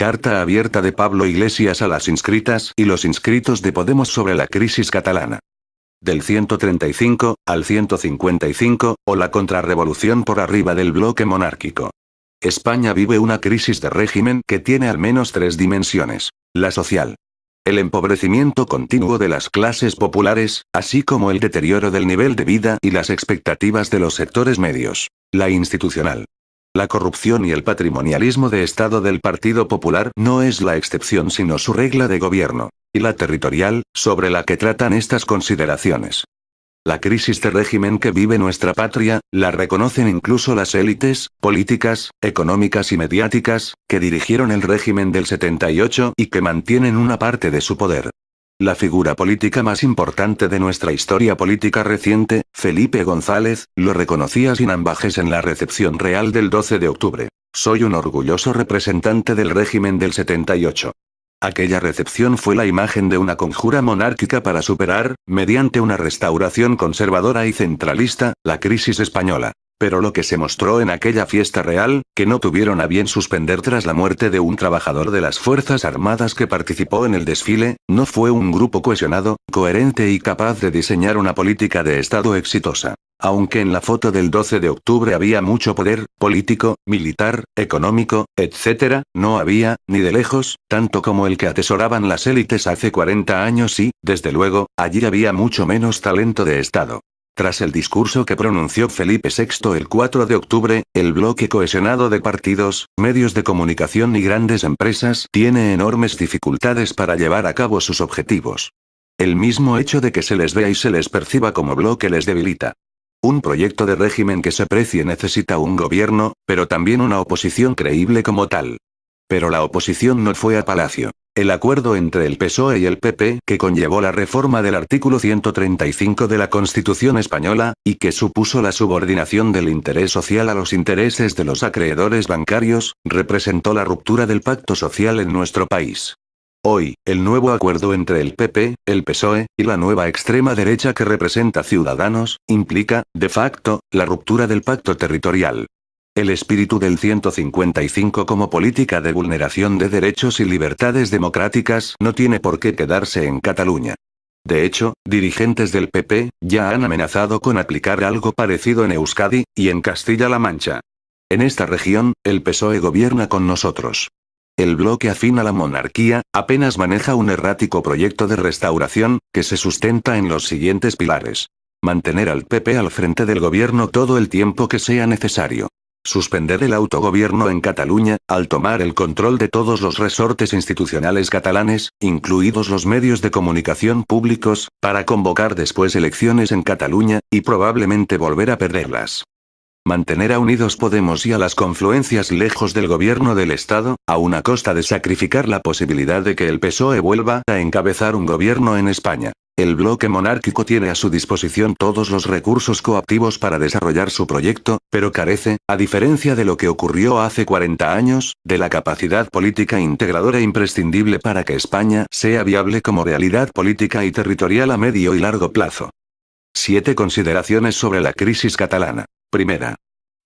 Carta abierta de Pablo Iglesias a las inscritas y los inscritos de Podemos sobre la crisis catalana. Del 135 al 155, o la contrarrevolución por arriba del bloque monárquico. España vive una crisis de régimen que tiene al menos tres dimensiones. La social. El empobrecimiento continuo de las clases populares, así como el deterioro del nivel de vida y las expectativas de los sectores medios. La institucional. La corrupción y el patrimonialismo de Estado del Partido Popular no es la excepción sino su regla de gobierno. Y la territorial, sobre la que tratan estas consideraciones. La crisis de régimen que vive nuestra patria, la reconocen incluso las élites, políticas, económicas y mediáticas, que dirigieron el régimen del 78 y que mantienen una parte de su poder. La figura política más importante de nuestra historia política reciente, Felipe González, lo reconocía sin ambajes en la recepción real del 12 de octubre. Soy un orgulloso representante del régimen del 78. Aquella recepción fue la imagen de una conjura monárquica para superar, mediante una restauración conservadora y centralista, la crisis española. Pero lo que se mostró en aquella fiesta real, que no tuvieron a bien suspender tras la muerte de un trabajador de las Fuerzas Armadas que participó en el desfile, no fue un grupo cohesionado, coherente y capaz de diseñar una política de Estado exitosa. Aunque en la foto del 12 de octubre había mucho poder, político, militar, económico, etc., no había, ni de lejos, tanto como el que atesoraban las élites hace 40 años y, desde luego, allí había mucho menos talento de Estado. Tras el discurso que pronunció Felipe VI el 4 de octubre, el bloque cohesionado de partidos, medios de comunicación y grandes empresas tiene enormes dificultades para llevar a cabo sus objetivos. El mismo hecho de que se les vea y se les perciba como bloque les debilita. Un proyecto de régimen que se precie necesita un gobierno, pero también una oposición creíble como tal. Pero la oposición no fue a Palacio. El acuerdo entre el PSOE y el PP, que conllevó la reforma del artículo 135 de la Constitución española, y que supuso la subordinación del interés social a los intereses de los acreedores bancarios, representó la ruptura del pacto social en nuestro país. Hoy, el nuevo acuerdo entre el PP, el PSOE, y la nueva extrema derecha que representa Ciudadanos, implica, de facto, la ruptura del pacto territorial. El espíritu del 155 como política de vulneración de derechos y libertades democráticas no tiene por qué quedarse en Cataluña. De hecho, dirigentes del PP ya han amenazado con aplicar algo parecido en Euskadi y en Castilla-La Mancha. En esta región, el PSOE gobierna con nosotros. El bloque afín a la monarquía apenas maneja un errático proyecto de restauración que se sustenta en los siguientes pilares. Mantener al PP al frente del gobierno todo el tiempo que sea necesario. Suspender el autogobierno en Cataluña, al tomar el control de todos los resortes institucionales catalanes, incluidos los medios de comunicación públicos, para convocar después elecciones en Cataluña, y probablemente volver a perderlas. Mantener a Unidos Podemos y a las confluencias lejos del gobierno del Estado, a una costa de sacrificar la posibilidad de que el PSOE vuelva a encabezar un gobierno en España. El bloque monárquico tiene a su disposición todos los recursos coactivos para desarrollar su proyecto, pero carece, a diferencia de lo que ocurrió hace 40 años, de la capacidad política integradora imprescindible para que España sea viable como realidad política y territorial a medio y largo plazo. 7 consideraciones sobre la crisis catalana. Primera.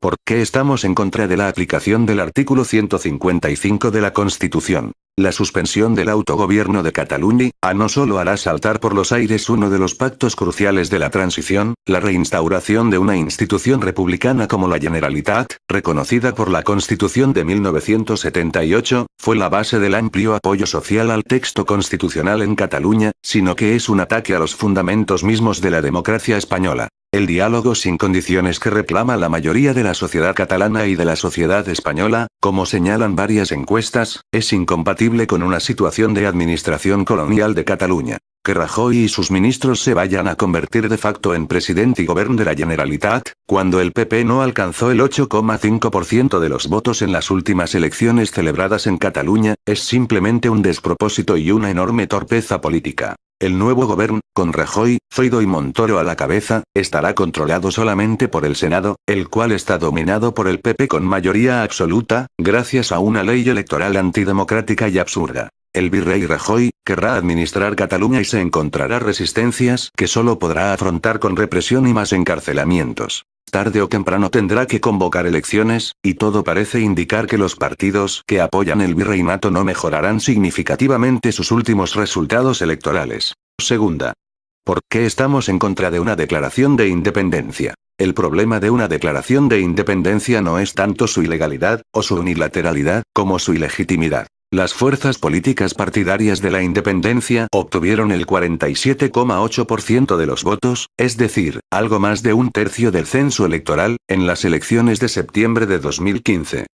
¿Por qué estamos en contra de la aplicación del artículo 155 de la Constitución? La suspensión del autogobierno de Cataluña, no solo hará saltar por los aires uno de los pactos cruciales de la transición, la reinstauración de una institución republicana como la Generalitat, reconocida por la Constitución de 1978, fue la base del amplio apoyo social al texto constitucional en Cataluña, sino que es un ataque a los fundamentos mismos de la democracia española. El diálogo sin condiciones que reclama la mayoría de la sociedad catalana y de la sociedad española, como señalan varias encuestas, es incompatible con una situación de administración colonial de Cataluña. Que Rajoy y sus ministros se vayan a convertir de facto en presidente y gobierno de la Generalitat, cuando el PP no alcanzó el 8,5% de los votos en las últimas elecciones celebradas en Cataluña, es simplemente un despropósito y una enorme torpeza política. El nuevo gobierno, con Rajoy, Zoido y Montoro a la cabeza, estará controlado solamente por el Senado, el cual está dominado por el PP con mayoría absoluta, gracias a una ley electoral antidemocrática y absurda. El virrey Rajoy querrá administrar Cataluña y se encontrará resistencias que solo podrá afrontar con represión y más encarcelamientos. Tarde o temprano tendrá que convocar elecciones, y todo parece indicar que los partidos que apoyan el virreinato no mejorarán significativamente sus últimos resultados electorales. Segunda. ¿Por qué estamos en contra de una declaración de independencia? El problema de una declaración de independencia no es tanto su ilegalidad, o su unilateralidad, como su ilegitimidad. Las fuerzas políticas partidarias de la independencia obtuvieron el 47,8% de los votos, es decir, algo más de un tercio del censo electoral, en las elecciones de septiembre de 2015.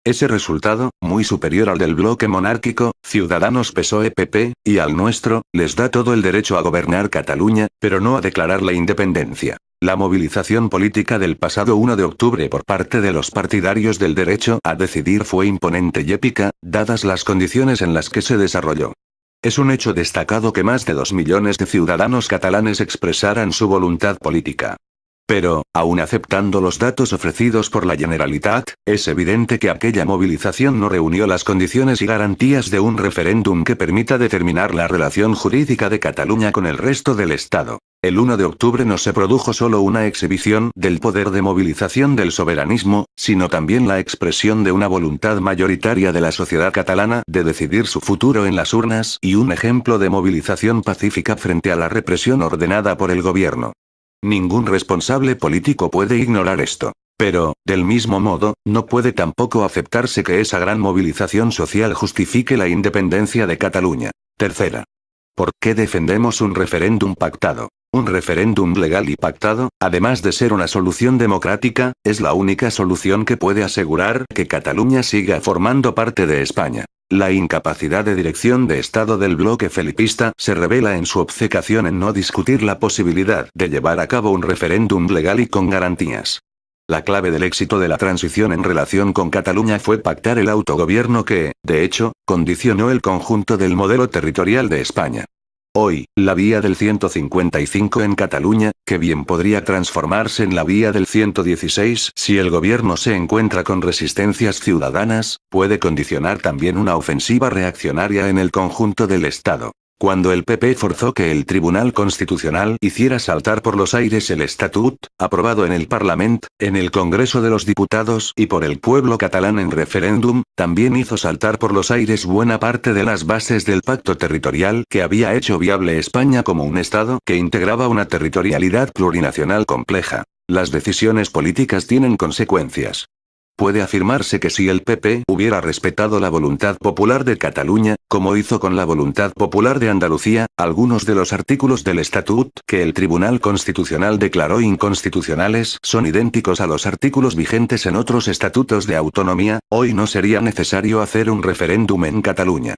Ese resultado, muy superior al del bloque monárquico, Ciudadanos PSOE-PP, y al nuestro, les da todo el derecho a gobernar Cataluña, pero no a declarar la independencia. La movilización política del pasado 1 de octubre por parte de los partidarios del derecho a decidir fue imponente y épica, dadas las condiciones en las que se desarrolló. Es un hecho destacado que más de 2 millones de ciudadanos catalanes expresaran su voluntad política. Pero, aun aceptando los datos ofrecidos por la Generalitat, es evidente que aquella movilización no reunió las condiciones y garantías de un referéndum que permita determinar la relación jurídica de Cataluña con el resto del Estado. El 1 de octubre no se produjo solo una exhibición del poder de movilización del soberanismo, sino también la expresión de una voluntad mayoritaria de la sociedad catalana de decidir su futuro en las urnas y un ejemplo de movilización pacífica frente a la represión ordenada por el gobierno. Ningún responsable político puede ignorar esto. Pero, del mismo modo, no puede tampoco aceptarse que esa gran movilización social justifique la independencia de Cataluña. Tercera. ¿Por qué defendemos un referéndum pactado? Un referéndum legal y pactado, además de ser una solución democrática, es la única solución que puede asegurar que Cataluña siga formando parte de España. La incapacidad de dirección de Estado del bloque felipista se revela en su obcecación en no discutir la posibilidad de llevar a cabo un referéndum legal y con garantías. La clave del éxito de la transición en relación con Cataluña fue pactar el autogobierno que, de hecho, condicionó el conjunto del modelo territorial de España. Hoy, la vía del 155 en Cataluña, que bien podría transformarse en la vía del 116 si el gobierno se encuentra con resistencias ciudadanas, puede condicionar también una ofensiva reaccionaria en el conjunto del Estado. Cuando el PP forzó que el Tribunal Constitucional hiciera saltar por los aires el Estatut, aprobado en el Parlament, en el Congreso de los Diputados y por el pueblo catalán en referéndum, también hizo saltar por los aires buena parte de las bases del pacto territorial que había hecho viable España como un Estado que integraba una territorialidad plurinacional compleja. Las decisiones políticas tienen consecuencias. Puede afirmarse que si el PP hubiera respetado la voluntad popular de Cataluña, como hizo con la voluntad popular de Andalucía, algunos de los artículos del Estatut que el Tribunal Constitucional declaró inconstitucionales son idénticos a los artículos vigentes en otros estatutos de autonomía, hoy no sería necesario hacer un referéndum en Cataluña.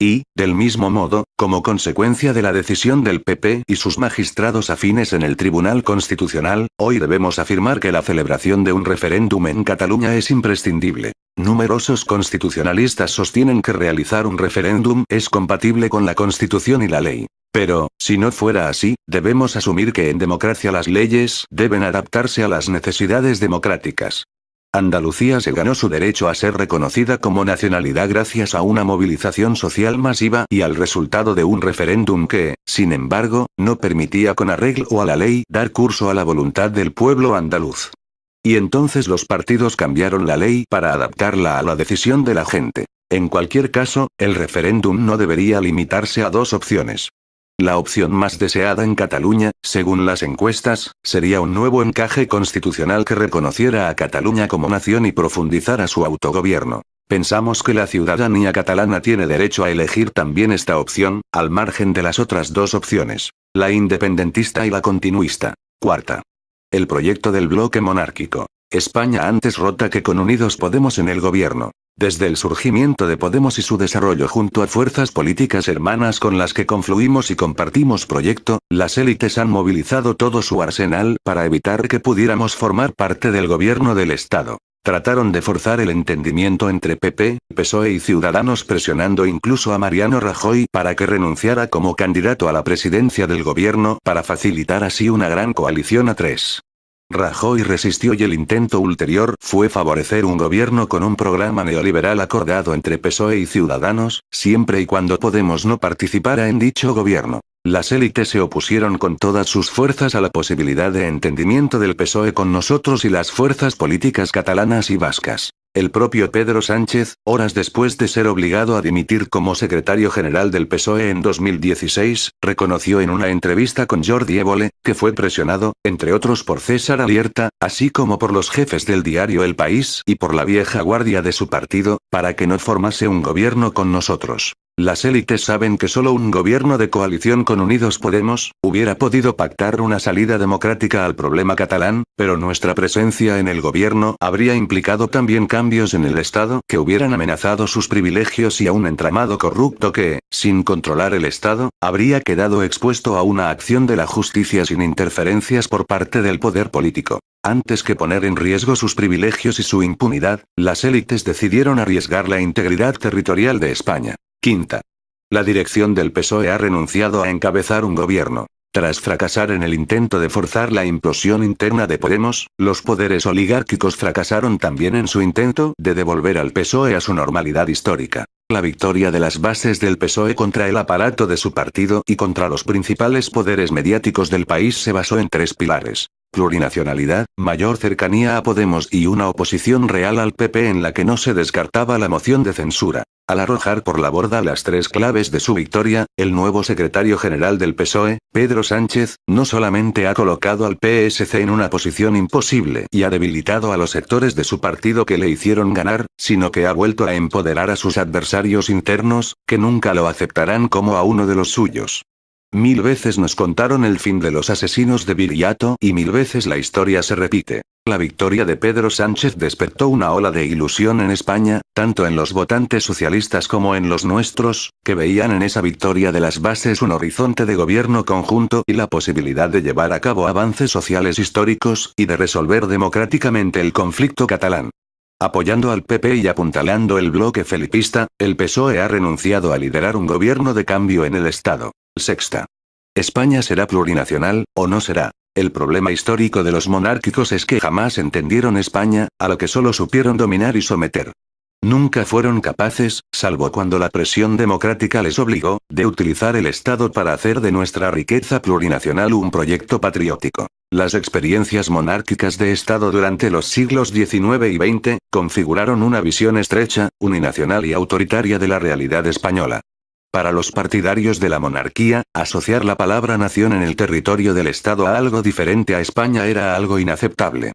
Y, del mismo modo, como consecuencia de la decisión del PP y sus magistrados afines en el Tribunal Constitucional, hoy debemos afirmar que la celebración de un referéndum en Cataluña es imprescindible. Numerosos constitucionalistas sostienen que realizar un referéndum es compatible con la Constitución y la ley. Pero, si no fuera así, debemos asumir que en democracia las leyes deben adaptarse a las necesidades democráticas. Andalucía se ganó su derecho a ser reconocida como nacionalidad gracias a una movilización social masiva y al resultado de un referéndum que, sin embargo, no permitía con arreglo a la ley dar curso a la voluntad del pueblo andaluz. Y entonces los partidos cambiaron la ley para adaptarla a la decisión de la gente. En cualquier caso, el referéndum no debería limitarse a dos opciones. La opción más deseada en Cataluña, según las encuestas, sería un nuevo encaje constitucional que reconociera a Cataluña como nación y profundizara su autogobierno. Pensamos que la ciudadanía catalana tiene derecho a elegir también esta opción, al margen de las otras dos opciones, la independentista y la continuista. Cuarta. El proyecto del bloque monárquico. España antes rota que con Unidos Podemos en el gobierno. Desde el surgimiento de Podemos y su desarrollo junto a fuerzas políticas hermanas con las que confluimos y compartimos proyecto, las élites han movilizado todo su arsenal para evitar que pudiéramos formar parte del gobierno del Estado. Trataron de forzar el entendimiento entre PP, PSOE y Ciudadanos presionando incluso a Mariano Rajoy para que renunciara como candidato a la presidencia del gobierno para facilitar así una gran coalición a tres. Rajoy resistió y el intento ulterior fue favorecer un gobierno con un programa neoliberal acordado entre PSOE y Ciudadanos, siempre y cuando Podemos no participara en dicho gobierno. Las élites se opusieron con todas sus fuerzas a la posibilidad de entendimiento del PSOE con nosotros y las fuerzas políticas catalanas y vascas. El propio Pedro Sánchez, horas después de ser obligado a dimitir como secretario general del PSOE en 2016, reconoció en una entrevista con Jordi Évole, que fue presionado, entre otros por César Alierta, así como por los jefes del diario El País y por la vieja guardia de su partido, para que no formase un gobierno con nosotros. Las élites saben que solo un gobierno de coalición con Unidos Podemos hubiera podido pactar una salida democrática al problema catalán, pero nuestra presencia en el gobierno habría implicado también cambios en el Estado que hubieran amenazado sus privilegios y a un entramado corrupto que, sin controlar el Estado, habría quedado expuesto a una acción de la justicia sin interferencias por parte del poder político. Antes que poner en riesgo sus privilegios y su impunidad, las élites decidieron arriesgar la integridad territorial de España. Quinta. La dirección del PSOE ha renunciado a encabezar un gobierno. Tras fracasar en el intento de forzar la implosión interna de Podemos, los poderes oligárquicos fracasaron también en su intento de devolver al PSOE a su normalidad histórica. La victoria de las bases del PSOE contra el aparato de su partido y contra los principales poderes mediáticos del país se basó en tres pilares: plurinacionalidad, mayor cercanía a Podemos y una oposición real al PP en la que no se descartaba la moción de censura. Al arrojar por la borda las tres claves de su victoria, el nuevo secretario general del PSOE, Pedro Sánchez, no solamente ha colocado al PSC en una posición imposible y ha debilitado a los sectores de su partido que le hicieron ganar, sino que ha vuelto a empoderar a sus adversarios internos, que nunca lo aceptarán como a uno de los suyos. 1000 veces nos contaron el fin de los asesinos de Viriato y 1000 veces la historia se repite. La victoria de Pedro Sánchez despertó una ola de ilusión en España, tanto en los votantes socialistas como en los nuestros, que veían en esa victoria de las bases un horizonte de gobierno conjunto y la posibilidad de llevar a cabo avances sociales históricos y de resolver democráticamente el conflicto catalán. Apoyando al PP y apuntalando el bloque felipista, el PSOE ha renunciado a liderar un gobierno de cambio en el Estado. Sexta. ¿España será plurinacional, o no será? El problema histórico de los monárquicos es que jamás entendieron España, a lo que solo supieron dominar y someter. Nunca fueron capaces, salvo cuando la presión democrática les obligó, de utilizar el Estado para hacer de nuestra riqueza plurinacional un proyecto patriótico. Las experiencias monárquicas de Estado durante los siglos XIX y XX, configuraron una visión estrecha, uninacional y autoritaria de la realidad española. Para los partidarios de la monarquía, asociar la palabra nación en el territorio del Estado a algo diferente a España era algo inaceptable.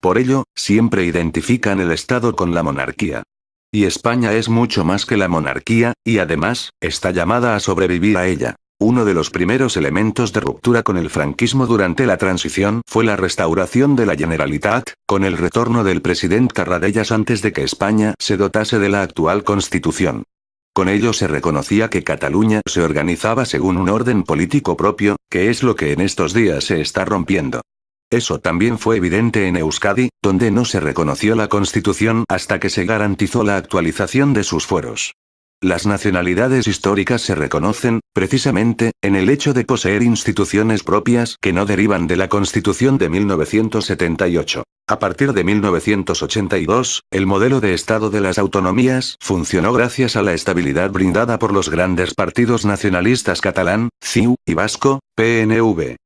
Por ello, siempre identifican el Estado con la monarquía. Y España es mucho más que la monarquía, y además, está llamada a sobrevivir a ella. Uno de los primeros elementos de ruptura con el franquismo durante la transición fue la restauración de la Generalitat, con el retorno del presidente Tarradellas antes de que España se dotase de la actual Constitución. Con ello se reconocía que Cataluña se organizaba según un orden político propio, que es lo que en estos días se está rompiendo. Eso también fue evidente en Euskadi, donde no se reconoció la Constitución hasta que se garantizó la actualización de sus fueros. Las nacionalidades históricas se reconocen, precisamente, en el hecho de poseer instituciones propias que no derivan de la Constitución de 1978. A partir de 1982, el modelo de Estado de las autonomías funcionó gracias a la estabilidad brindada por los grandes partidos nacionalistas catalán, CiU, y vasco, PNV.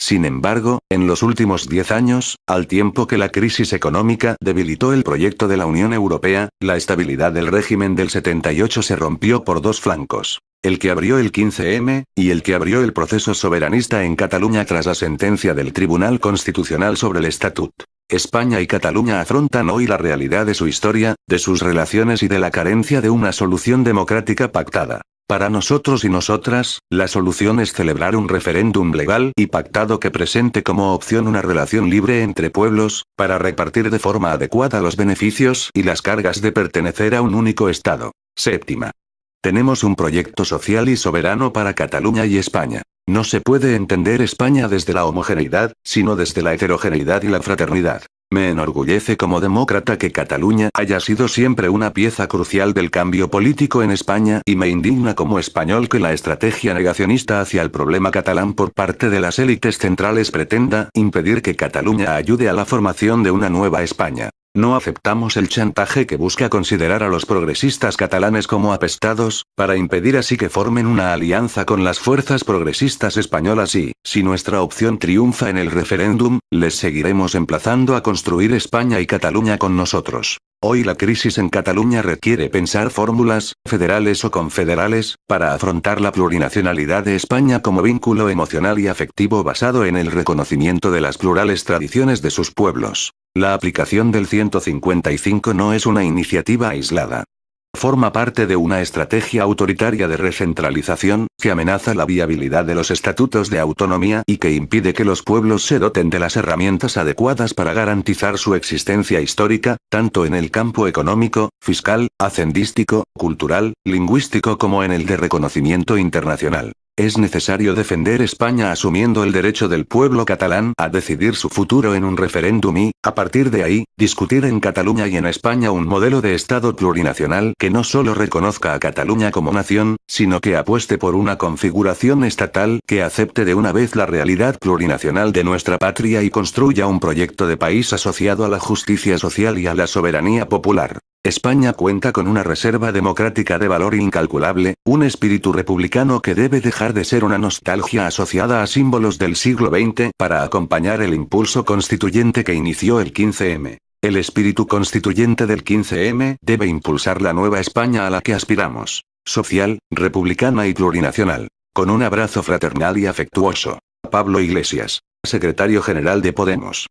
Sin embargo, en los últimos 10 años, al tiempo que la crisis económica debilitó el proyecto de la Unión Europea, la estabilidad del régimen del 78 se rompió por dos flancos: el que abrió el 15M, y el que abrió el proceso soberanista en Cataluña tras la sentencia del Tribunal Constitucional sobre el Estatut. España y Cataluña afrontan hoy la realidad de su historia, de sus relaciones y de la carencia de una solución democrática pactada. Para nosotros y nosotras, la solución es celebrar un referéndum legal y pactado que presente como opción una relación libre entre pueblos, para repartir de forma adecuada los beneficios y las cargas de pertenecer a un único Estado. Séptima. Tenemos un proyecto social y soberano para Cataluña y España. No se puede entender España desde la homogeneidad, sino desde la heterogeneidad y la fraternidad. Me enorgullece como demócrata que Cataluña haya sido siempre una pieza crucial del cambio político en España y me indigna como español que la estrategia negacionista hacia el problema catalán por parte de las élites centrales pretenda impedir que Cataluña ayude a la formación de una nueva España. No aceptamos el chantaje que busca considerar a los progresistas catalanes como apestados, para impedir así que formen una alianza con las fuerzas progresistas españolas y, si nuestra opción triunfa en el referéndum, les seguiremos emplazando a construir España y Cataluña con nosotros. Hoy la crisis en Cataluña requiere pensar fórmulas, federales o confederales, para afrontar la plurinacionalidad de España como vínculo emocional y afectivo basado en el reconocimiento de las plurales tradiciones de sus pueblos. La aplicación del 155 no es una iniciativa aislada. Forma parte de una estrategia autoritaria de recentralización, que amenaza la viabilidad de los estatutos de autonomía y que impide que los pueblos se doten de las herramientas adecuadas para garantizar su existencia histórica, tanto en el campo económico, fiscal, hacendístico, cultural, lingüístico como en el de reconocimiento internacional. Es necesario defender España asumiendo el derecho del pueblo catalán a decidir su futuro en un referéndum y, a partir de ahí, discutir en Cataluña y en España un modelo de Estado plurinacional que no solo reconozca a Cataluña como nación, sino que apueste por una configuración estatal que acepte de una vez la realidad plurinacional de nuestra patria y construya un proyecto de país asociado a la justicia social y a la soberanía popular. España cuenta con una reserva democrática de valor incalculable, un espíritu republicano que debe dejar de ser una nostalgia asociada a símbolos del siglo XX para acompañar el impulso constituyente que inició el 15M. El espíritu constituyente del 15M debe impulsar la nueva España a la que aspiramos, social, republicana y plurinacional. Con un abrazo fraternal y afectuoso. Pablo Iglesias, secretario general de Podemos.